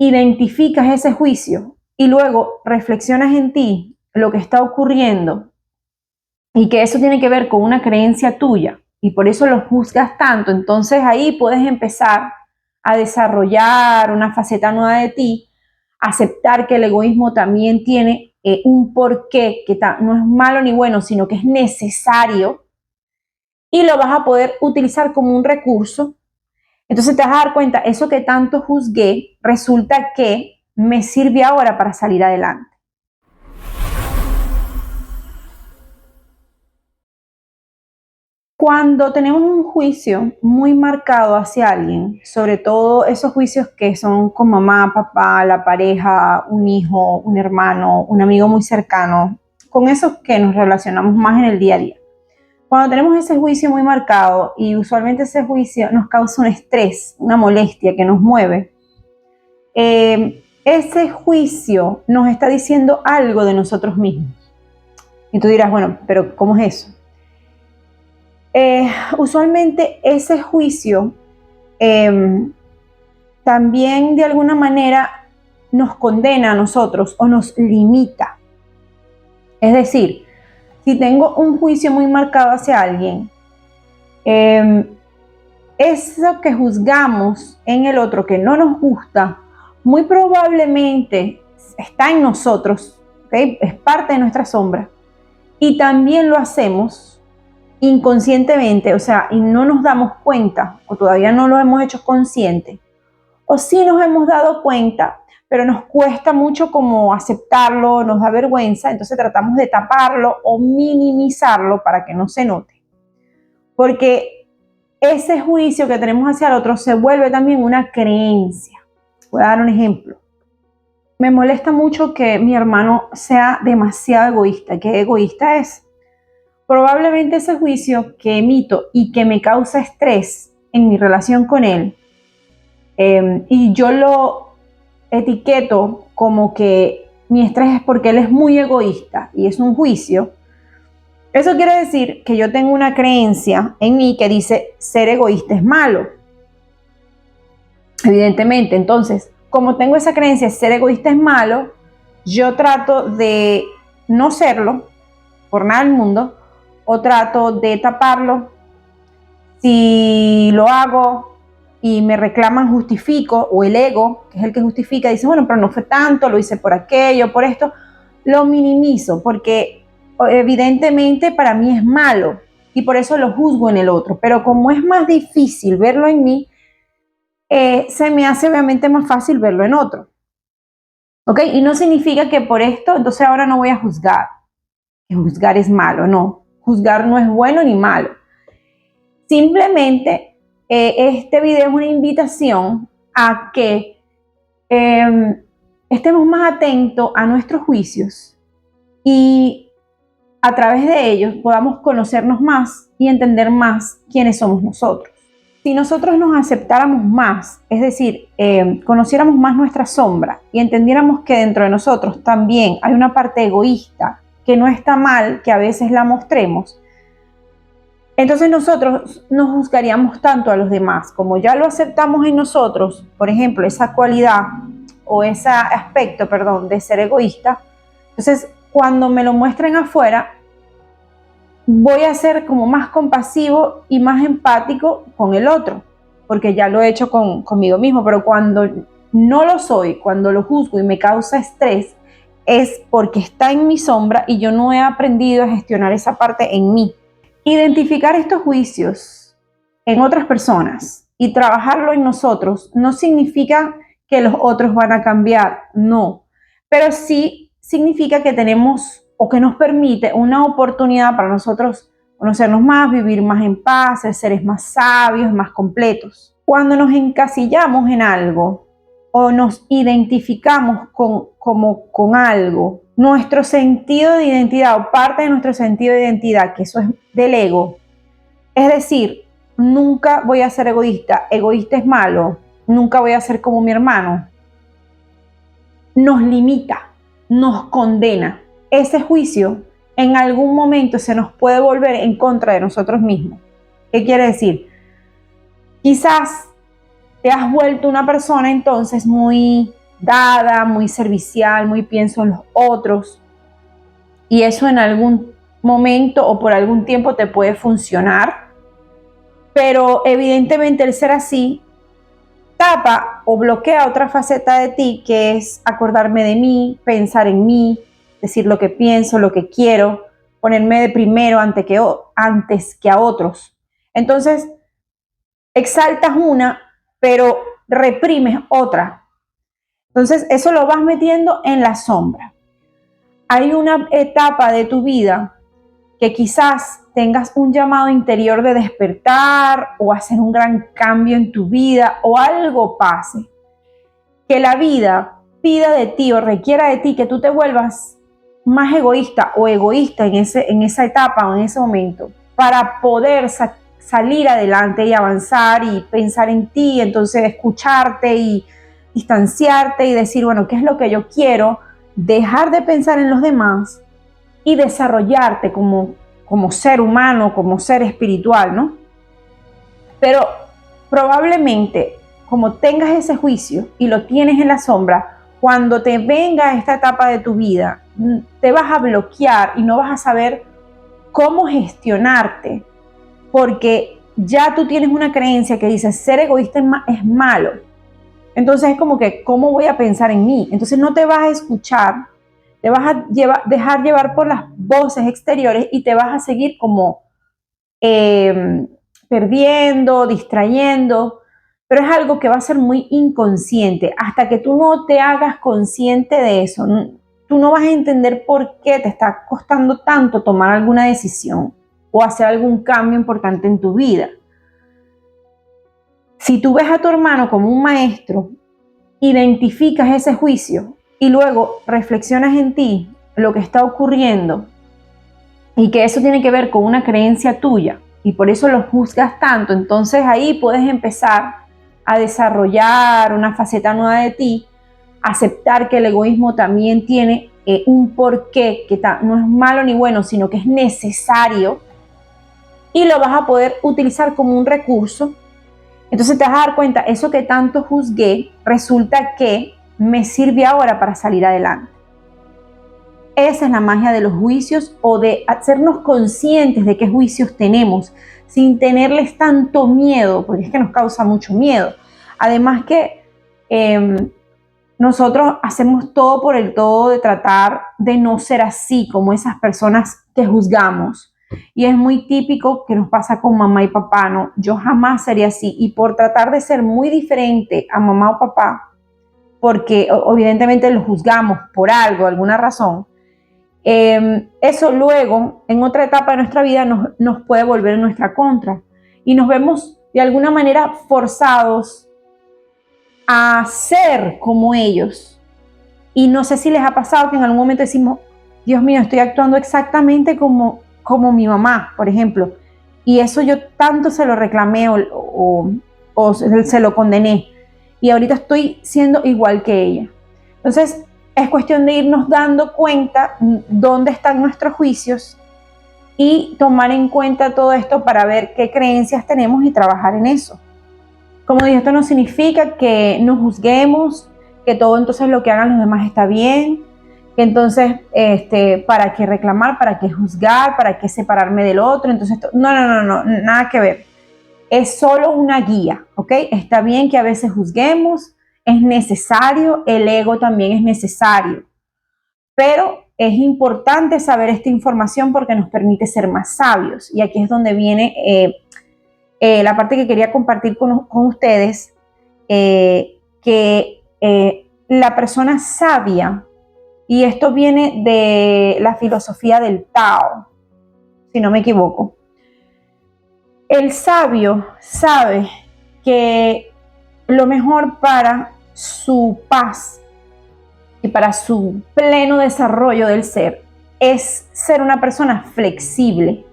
identificas ese juicio y luego reflexionas en ti lo que está ocurriendo y que eso tiene que ver con una creencia tuya y por eso lo juzgas tanto, entonces ahí puedes empezar a desarrollar una faceta nueva de ti, aceptar que el egoísmo también tiene un porqué, que no es malo ni bueno, sino que es necesario y lo vas a poder utilizar como un recurso. Entonces te vas a dar cuenta, eso que tanto juzgué, resulta que me sirve ahora para salir adelante. Cuando tenemos un juicio muy marcado hacia alguien, sobre todo esos juicios que son con mamá, papá, la pareja, un hijo, un hermano, un amigo muy cercano, con esos que nos relacionamos más en el día a día. Cuando tenemos ese juicio muy marcado y usualmente ese juicio nos causa un estrés, una molestia que nos mueve, ese juicio nos está diciendo algo de nosotros mismos. Y tú dirás, bueno, pero ¿cómo es eso? Usualmente ese juicio también de alguna manera nos condena a nosotros o nos limita. Es decir, si tengo un juicio muy marcado hacia alguien, eso que juzgamos en el otro que no nos gusta, muy probablemente está en nosotros, ¿okay? Es parte de nuestra sombra y también lo hacemos inconscientemente, o sea, y no nos damos cuenta, o todavía no lo hemos hecho consciente, o sí nos hemos dado cuenta, pero nos cuesta mucho como aceptarlo, nos da vergüenza, entonces tratamos de taparlo o minimizarlo para que no se note. Porque ese juicio que tenemos hacia el otro se vuelve también una creencia. Voy a dar un ejemplo. Me molesta mucho que mi hermano sea demasiado egoísta. ¿Qué egoísta es? Probablemente ese juicio que emito y que me causa estrés en mi relación con él, y yo lo etiqueto como que mi estrés es porque él es muy egoísta y es un juicio, eso quiere decir que yo tengo una creencia en mí que dice ser egoísta es malo. Evidentemente, entonces, como tengo esa creencia, ser egoísta es malo, yo trato de no serlo por nada del mundo, o trato de taparlo. Si lo hago y me reclaman, justifico, o el ego, que es el que justifica, dice, bueno, pero no fue tanto, lo hice por aquello, por esto, lo minimizo, porque evidentemente para mí es malo, y por eso lo juzgo en el otro, pero como es más difícil verlo en mí, se me hace obviamente más fácil verlo en otro. ¿Ok? Y no significa que por esto, entonces ahora no voy a juzgar, que juzgar es malo, no, juzgar no es bueno ni malo. Simplemente este video es una invitación a que estemos más atentos a nuestros juicios y a través de ellos podamos conocernos más y entender más quiénes somos nosotros. Si nosotros nos aceptáramos más, es decir, conociéramos más nuestra sombra y entendiéramos que dentro de nosotros también hay una parte egoísta, que no está mal que a veces la mostremos, entonces nosotros no juzgaríamos tanto a los demás. Como ya lo aceptamos en nosotros, por ejemplo, esa cualidad o ese aspecto, perdón, de ser egoísta, entonces cuando me lo muestren afuera, voy a ser como más compasivo y más empático con el otro, porque ya lo he hecho conmigo mismo, pero cuando no lo soy, cuando lo juzgo y me causa estrés, es porque está en mi sombra y yo no he aprendido a gestionar esa parte en mí. Identificar estos juicios en otras personas y trabajarlo en nosotros no significa que los otros van a cambiar, no, pero sí significa que tenemos o que nos permite una oportunidad para nosotros conocernos más, vivir más en paz, ser seres más sabios, más completos. Cuando nos encasillamos en algo o nos identificamos con algo, nuestro sentido de identidad o parte de nuestro sentido de identidad, que eso es del ego, es decir, nunca voy a ser egoísta, egoísta es malo, nunca voy a ser como mi hermano, nos limita, nos condena. Ese juicio en algún momento se nos puede volver en contra de nosotros mismos. ¿Qué quiere decir? Quizás te has vuelto una persona entonces muy dada, muy servicial, muy pienso en los otros. Y eso en algún momento o por algún tiempo te puede funcionar. Pero evidentemente el ser así tapa o bloquea otra faceta de ti, que es acordarme de mí, pensar en mí, decir lo que pienso, lo que quiero, ponerme de primero antes que a otros. Entonces, exaltas una, pero reprimes otra. Entonces, eso lo vas metiendo en la sombra. Hay una etapa de tu vida que quizás tengas un llamado interior de despertar o hacer un gran cambio en tu vida o algo pase. Que la vida pida de ti o requiera de ti que tú te vuelvas más egoísta o egoísta en esa etapa o en ese momento para poder salir adelante y avanzar y pensar en ti, entonces escucharte y distanciarte y decir, bueno, ¿qué es lo que yo quiero? Dejar de pensar en los demás y desarrollarte como ser humano, como ser espiritual, ¿no? Pero probablemente, como tengas ese juicio y lo tienes en la sombra, cuando te venga esta etapa de tu vida, te vas a bloquear y no vas a saber cómo gestionarte, porque ya tú tienes una creencia que dice ser egoísta es malo. Entonces es como que, ¿cómo voy a pensar en mí? Entonces no te vas a escuchar, te vas a dejar llevar por las voces exteriores y te vas a seguir como perdiendo, distrayendo, pero es algo que va a ser muy inconsciente. Hasta que tú no te hagas consciente de eso, tú no vas a entender por qué te está costando tanto tomar alguna decisión o hacer algún cambio importante en tu vida. Si tú ves a tu hermano como un maestro, identificas ese juicio y luego reflexionas en ti lo que está ocurriendo y que eso tiene que ver con una creencia tuya y por eso lo juzgas tanto, entonces ahí puedes empezar a desarrollar una faceta nueva de ti, aceptar que el egoísmo también tiene un porqué, que no es malo ni bueno, sino que es necesario y lo vas a poder utilizar como un recurso. Entonces te vas a dar cuenta, eso que tanto juzgué, resulta que me sirve ahora para salir adelante. Esa es la magia de los juicios o de hacernos conscientes de qué juicios tenemos sin tenerles tanto miedo, porque es que nos causa mucho miedo. Además que nosotros hacemos todo por el todo de tratar de no ser así como esas personas que juzgamos. Y es muy típico que nos pasa con mamá y papá, ¿no? Yo jamás sería así. Y por tratar de ser muy diferente a mamá o papá, porque evidentemente los juzgamos por algo, alguna razón, eso luego, en otra etapa de nuestra vida, nos puede volver en nuestra contra. Y nos vemos de alguna manera forzados a ser como ellos. Y no sé si les ha pasado que en algún momento decimos, Dios mío, estoy actuando exactamente como mi mamá, por ejemplo. Y eso yo tanto se lo reclamé o se lo condené. Y ahorita estoy siendo igual que ella. Entonces, es cuestión de irnos dando cuenta dónde están nuestros juicios y tomar en cuenta todo esto para ver qué creencias tenemos y trabajar en eso. Como dije, esto no significa que nos juzguemos, que todo entonces lo que hagan los demás está bien, que entonces, ¿para qué reclamar? ¿Para qué juzgar? ¿Para qué separarme del otro? Entonces, no, nada que ver. Es solo una guía, ¿ok? Está bien que a veces juzguemos, es necesario, el ego también es necesario, pero es importante saber esta información porque nos permite ser más sabios. Y aquí es donde viene la parte que quería compartir con ustedes, que la persona sabia, y esto viene de la filosofía del Tao, si no me equivoco. El sabio sabe que lo mejor para su paz y para su pleno desarrollo del ser es ser una persona flexible.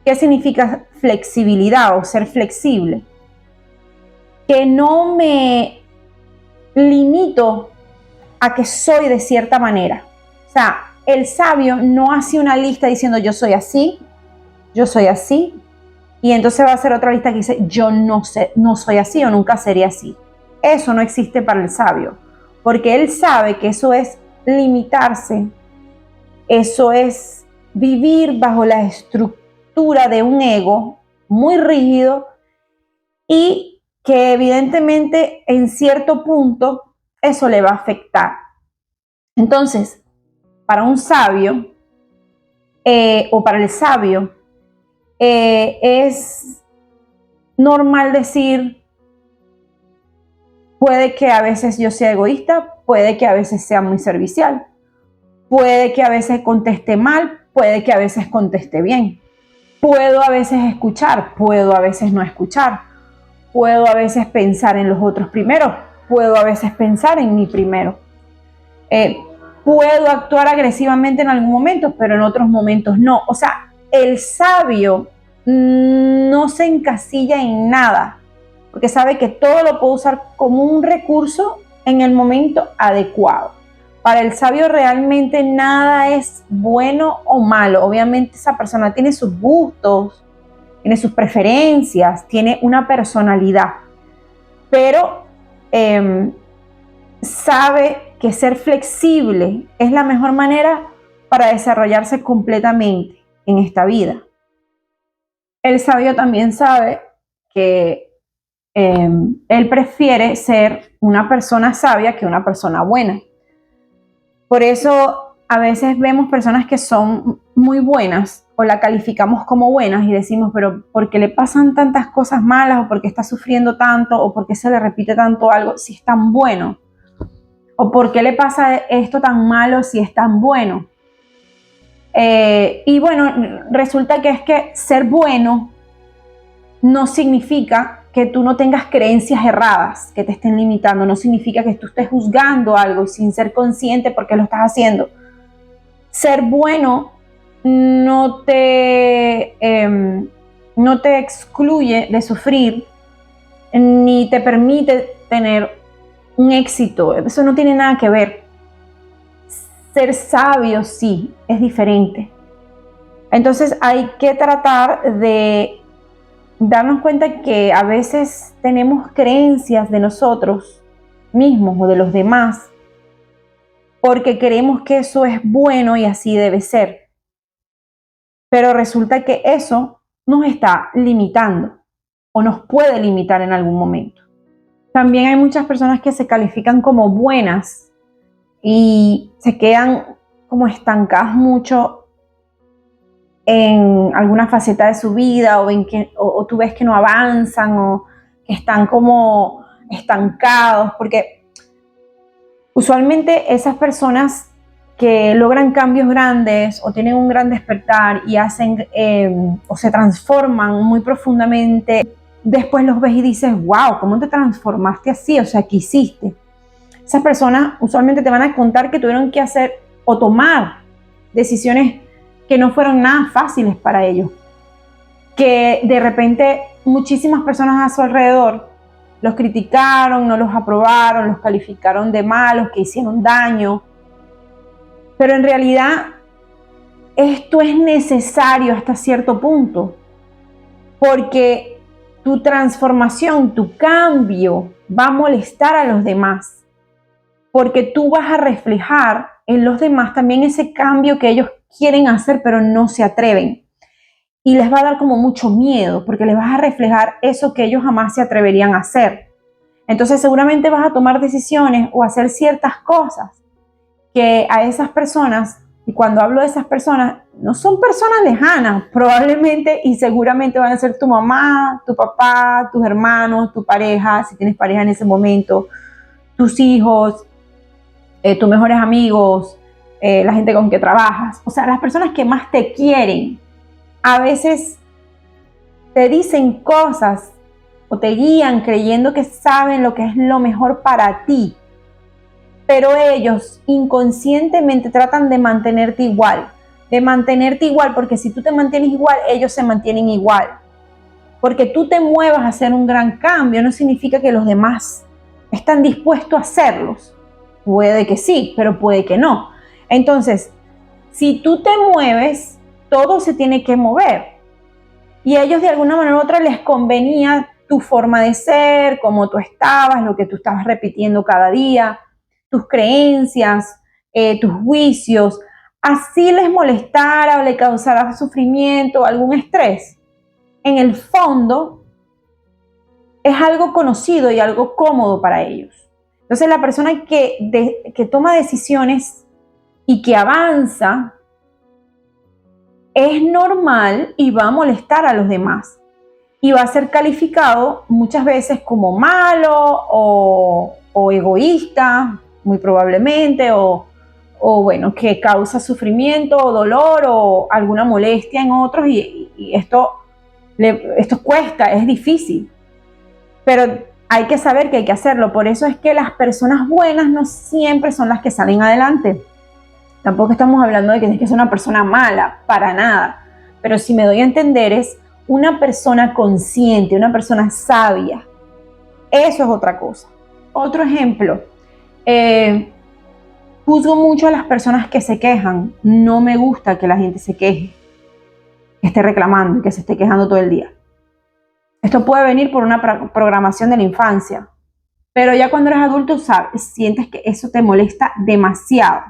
¿Qué significa flexibilidad o ser flexible? Que no me limito a que soy de cierta manera. O sea, el sabio no hace una lista diciendo yo soy así, y entonces va a hacer otra lista que dice yo no soy así o nunca seré así. Eso no existe para el sabio. porque él sabe que eso es limitarse, eso es vivir bajo la estructura de un ego muy rígido y que evidentemente en cierto punto eso le va a afectar. Entonces, para un sabio o para el sabio, es normal decir, puede que a veces yo sea egoísta, puede que a veces sea muy servicial, puede que a veces conteste mal, puede que a veces conteste bien, puedo a veces escuchar, puedo a veces no escuchar, puedo a veces pensar en los otros primero, puedo a veces pensar en mí primero. Puedo actuar agresivamente en algún momento, pero en otros momentos no. O sea, el sabio no se encasilla en nada, porque sabe que todo lo puede usar como un recurso en el momento adecuado. Para el sabio realmente nada es bueno o malo. Obviamente esa persona tiene sus gustos, tiene sus preferencias, tiene una personalidad, pero sabe que ser flexible es la mejor manera para desarrollarse completamente en esta vida. El sabio también sabe que él prefiere ser una persona sabia que una persona buena. Por eso a veces vemos personas que son muy buenas o la calificamos como buenas y decimos, pero ¿por qué le pasan tantas cosas malas o por qué está sufriendo tanto o por qué se le repite tanto algo si es tan bueno? ¿O por qué le pasa esto tan malo si es tan bueno? Y bueno, resulta que es que ser bueno no significa que tú no tengas creencias erradas que te estén limitando, no significa que tú estés juzgando algo sin ser consciente porque lo estás haciendo. Ser bueno no te excluye de sufrir ni te permite tener un éxito, eso no tiene nada que ver. Ser sabio sí, es diferente. Entonces hay que tratar de darnos cuenta que a veces tenemos creencias de nosotros mismos o de los demás porque creemos que eso es bueno y así debe ser. Pero resulta que eso nos está limitando o nos puede limitar en algún momento. También hay muchas personas que se califican como buenas y se quedan como estancadas mucho en alguna faceta de su vida o tú ves que no avanzan o que están como estancados, porque usualmente esas personas que logran cambios grandes o tienen un gran despertar y hacen o se transforman muy profundamente, después los ves y dices, wow, ¿cómo te transformaste así? O sea, ¿qué hiciste? Esas personas usualmente te van a contar que tuvieron que hacer o tomar decisiones que no fueron nada fáciles para ellos, que de repente muchísimas personas a su alrededor los criticaron, no los aprobaron, los calificaron de malos, que hicieron daño, pero en realidad esto es necesario hasta cierto punto, porque tu transformación, tu cambio va a molestar a los demás, porque tú vas a reflejar en los demás también ese cambio que ellos quieren hacer pero no se atreven. Y les va a dar como mucho miedo porque les vas a reflejar eso que ellos jamás se atreverían a hacer. Entonces seguramente vas a tomar decisiones o hacer ciertas cosas que a esas personas, y cuando hablo de esas personas, no son personas lejanas, probablemente y seguramente van a ser tu mamá, tu papá, tus hermanos, tu pareja, si tienes pareja en ese momento, tus hijos, tus mejores amigos, la gente con que trabajas, o sea, las personas que más te quieren. A veces te dicen cosas o te guían creyendo que saben lo que es lo mejor para ti, pero ellos inconscientemente tratan de mantenerte igual, porque si tú te mantienes igual, ellos se mantienen igual. Porque tú te muevas a hacer un gran cambio no significa que los demás están dispuestos a hacerlos. Puede que sí, pero puede que no. Entonces, si tú te mueves, todo se tiene que mover. Y a ellos de alguna manera u otra les convenía tu forma de ser, cómo tú estabas, lo que tú estabas repitiendo cada día. tus creencias, tus juicios, así les molestara o le causara sufrimiento o algún estrés, en el fondo es algo conocido y algo cómodo para ellos. Entonces la persona que toma decisiones y que avanza es normal y va a molestar a los demás. Y va a ser calificado muchas veces como malo o egoísta, muy probablemente, o bueno, que causa sufrimiento o dolor o alguna molestia en otros y esto cuesta, es difícil. Pero hay que saber que hay que hacerlo. Por eso es que las personas buenas no siempre son las que salen adelante. Tampoco estamos hablando de que tienes que ser una persona mala, para nada. Pero si me doy a entender es una persona consciente, una persona sabia. Eso es otra cosa. Otro ejemplo. Juzgo mucho a las personas que se quejan. No me gusta que la gente se queje, que esté reclamando y que se esté quejando todo el día. Esto puede venir por una programación de la infancia. Pero ya cuando eres adulto, sabes, sientes que eso te molesta demasiado.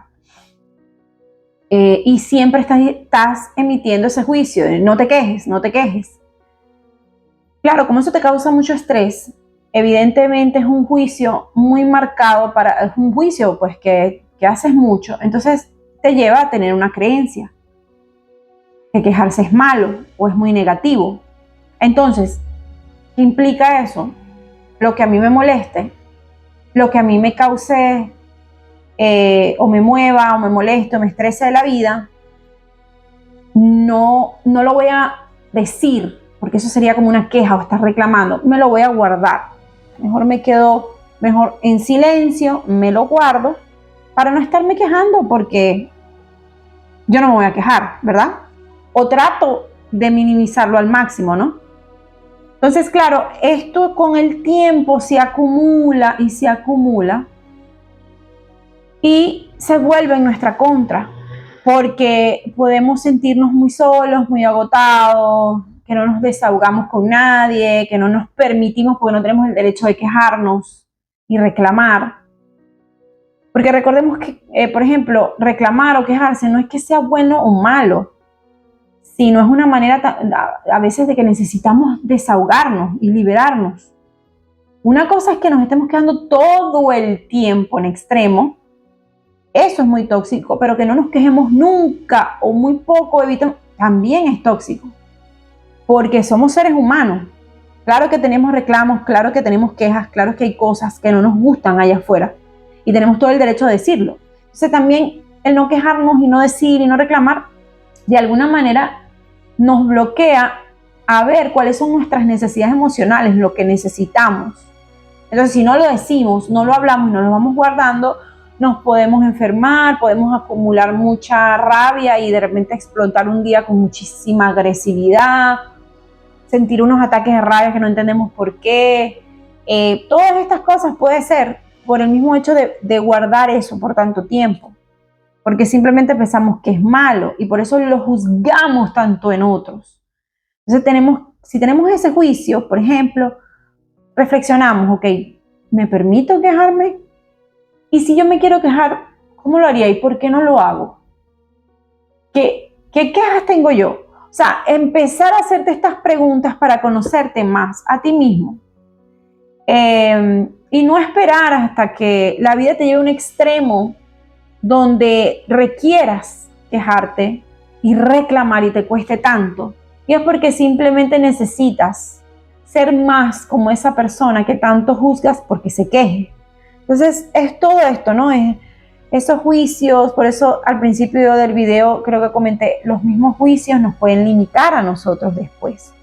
Y siempre estás emitiendo ese juicio de no te quejes, no te quejes. Claro, como eso te causa mucho estrés, evidentemente es un juicio muy marcado, es un juicio pues que haces mucho, entonces te lleva a tener una creencia, que quejarse es malo o es muy negativo. Entonces, ¿qué implica eso? Lo que a mí me moleste, lo que a mí me cause o me mueva o me moleste o me estrese de la vida, no lo voy a decir, porque eso sería como una queja o estar reclamando, me lo voy a guardar. Mejor me quedo en silencio, me lo guardo para no estarme quejando, porque yo no me voy a quejar, ¿verdad? O trato de minimizarlo al máximo, ¿no? Entonces, claro, esto con el tiempo se acumula y se acumula y se vuelve en nuestra contra, porque podemos sentirnos muy solos, muy agotados, que no nos desahogamos con nadie, que no nos permitimos porque no tenemos el derecho de quejarnos y reclamar. Porque recordemos que, por ejemplo, reclamar o quejarse no es que sea bueno o malo, sino es una manera a veces de que necesitamos desahogarnos y liberarnos. Una cosa es que nos estemos quedando todo el tiempo en extremo. Eso es muy tóxico, pero que no nos quejemos nunca o muy poco, también es tóxico. Porque somos seres humanos. Claro que tenemos reclamos, claro que tenemos quejas, claro que hay cosas que no nos gustan allá afuera. Y tenemos todo el derecho de decirlo. Entonces también el no quejarnos y no decir y no reclamar, de alguna manera nos bloquea a ver cuáles son nuestras necesidades emocionales, lo que necesitamos. Entonces si no lo decimos, no lo hablamos y no lo vamos guardando, nos podemos enfermar, podemos acumular mucha rabia y de repente explotar un día con muchísima agresividad, sentir unos ataques de rabia que no entendemos por qué. Todas estas cosas puede ser por el mismo hecho de guardar eso por tanto tiempo, porque simplemente pensamos que es malo y por eso lo juzgamos tanto en otros. Entonces si tenemos ese juicio, por ejemplo, reflexionamos, ok, ¿me permito quejarme? Y si yo me quiero quejar, ¿cómo lo haría y por qué no lo hago? ¿Qué quejas tengo yo? O sea, empezar a hacerte estas preguntas para conocerte más a ti mismo. Y no esperar hasta que la vida te lleve a un extremo donde requieras quejarte y reclamar y te cueste tanto. Y es porque simplemente necesitas ser más como esa persona que tanto juzgas porque se queje. Entonces es todo esto, ¿no? Es esos juicios, por eso al principio del video creo que comenté, los mismos juicios nos pueden limitar a nosotros después.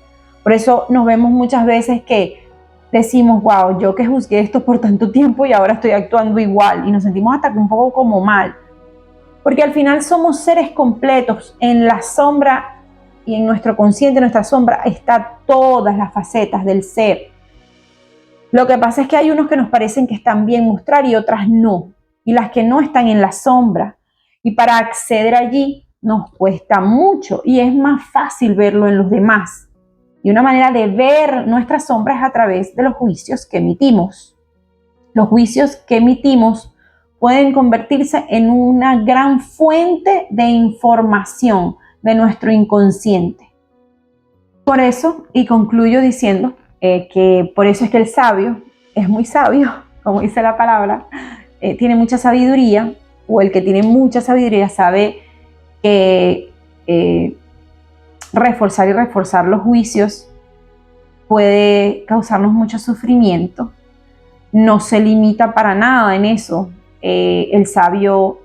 Por eso nos vemos muchas veces que decimos, wow, yo que juzgué esto por tanto tiempo y ahora estoy actuando igual, y nos sentimos hasta un poco como mal. Porque al final somos seres completos. En la sombra y en nuestro consciente, en nuestra sombra, están todas las facetas del ser. Lo que pasa es que hay unos que nos parecen que están bien mostrar y otras no. Y las que no están en la sombra. Y para acceder allí nos cuesta mucho y es más fácil verlo en los demás. Y una manera de ver nuestras sombras es a través de los juicios que emitimos. Los juicios que emitimos pueden convertirse en una gran fuente de información de nuestro inconsciente. Por eso, y concluyo diciendo que por eso es que el sabio es muy sabio, como dice la palabra, tiene mucha sabiduría, o el que tiene mucha sabiduría sabe que reforzar y reforzar los juicios puede causarnos mucho sufrimiento. No se limita para nada en eso. El sabio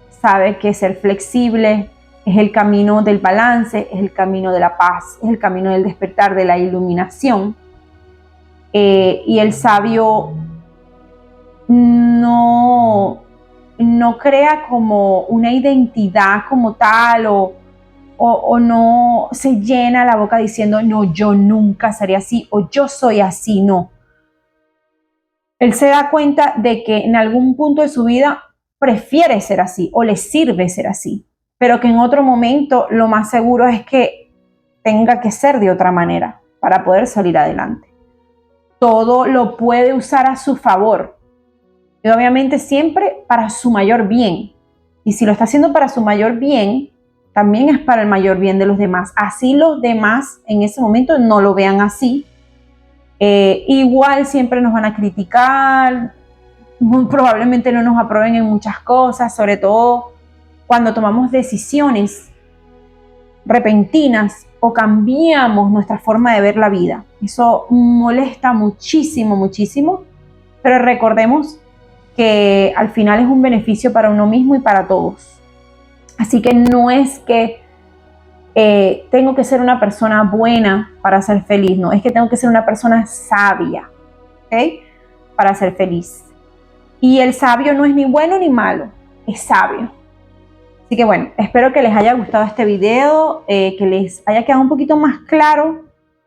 sabe que ser flexible es el camino del balance, es el camino de la paz, es el camino del despertar, de la iluminación. Y el sabio no crea como una identidad como tal o no se llena la boca diciendo, no, yo nunca seré así o yo soy así, no. Él se da cuenta de que en algún punto de su vida prefiere ser así o le sirve ser así, pero que en otro momento lo más seguro es que tenga que ser de otra manera para poder salir adelante. Todo lo puede usar a su favor y obviamente siempre para su mayor bien. Y si lo está haciendo para su mayor bien, también es para el mayor bien de los demás. Así los demás en ese momento no lo vean así. Igual siempre nos van a criticar, muy probablemente no nos aprueben en muchas cosas, sobre todo cuando tomamos decisiones repentinas o cambiamos nuestra forma de ver la vida. Eso molesta muchísimo, muchísimo, pero recordemos que al final es un beneficio para uno mismo y para todos. Así que no es que tengo que ser una persona buena para ser feliz, no, es que tengo que ser una persona sabia, ¿ok? Para ser feliz. Y el sabio no es ni bueno ni malo, es sabio. Así que bueno, espero que les haya gustado este video, que les haya quedado un poquito más claro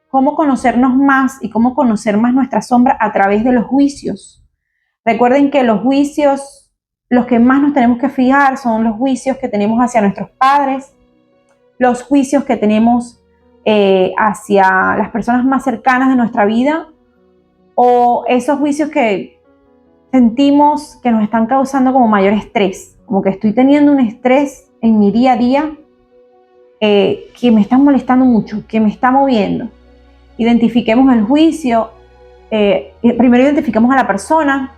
cómo conocernos más y cómo conocer más nuestra sombra a través de los juicios. Recuerden que los juicios, los que más nos tenemos que fijar son los juicios que tenemos hacia nuestros padres, los juicios que tenemos hacia las personas más cercanas de nuestra vida, o esos juicios que sentimos que nos están causando como mayor estrés, como que estoy teniendo un estrés en mi día a día que me está molestando mucho, que me está moviendo. Identifiquemos el juicio, primero identifiquemos a la persona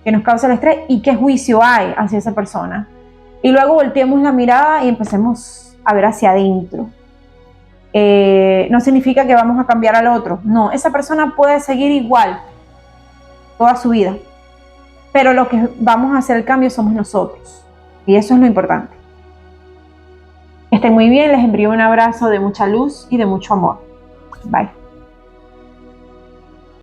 que nos causa el estrés y qué juicio hay hacia esa persona. Y luego volteemos la mirada y empecemos a ver hacia adentro. No significa que vamos a cambiar al otro, no, esa persona puede seguir igual toda su vida, pero lo que vamos a hacer el cambio somos nosotros, y eso es lo importante. Estén muy bien, les envío un abrazo de mucha luz y de mucho amor. Bye.